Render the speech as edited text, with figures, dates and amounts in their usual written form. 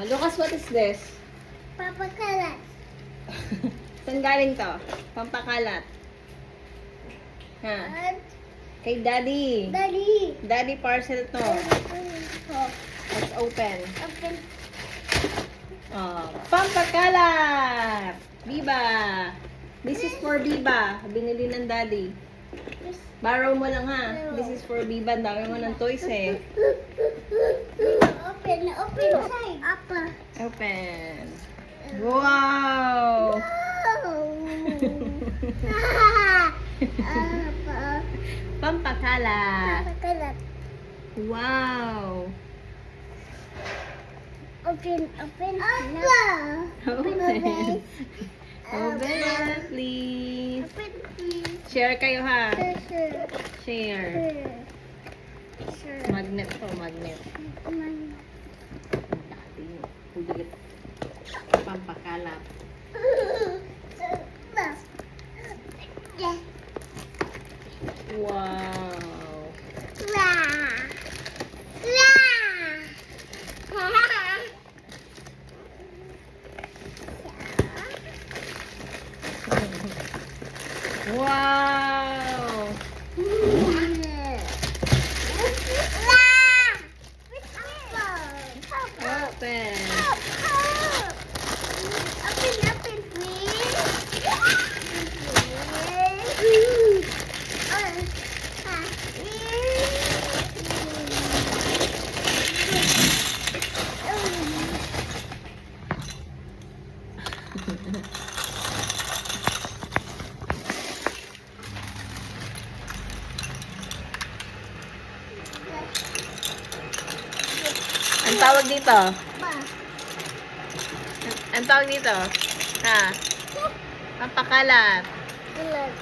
Lucas, what is this? Papakalat. Saan galing to? Pampakalat. Ha? At Kay Daddy. dali. Daddy parcel to. Let's open. Open. Pampakalat! Biba! This is for Biba. Binili ng Daddy. Borrow mo lang ha. This is for Biba. Ang dami mo ng toys eh. Open side. Apa. Open. Wow! Apa. Pampakalat. Papakalat. Wow! Open. Apa. Open. Open, please. Open, please. Share kayo ha. Sure. Share. Sure. Magnet to, magnet. Dati, kulit. Pampakalat. Wow! Wow! Open. Open, please. Ang tawag dito? Ang tawag dito? Ha? Pampakalat. Bulat.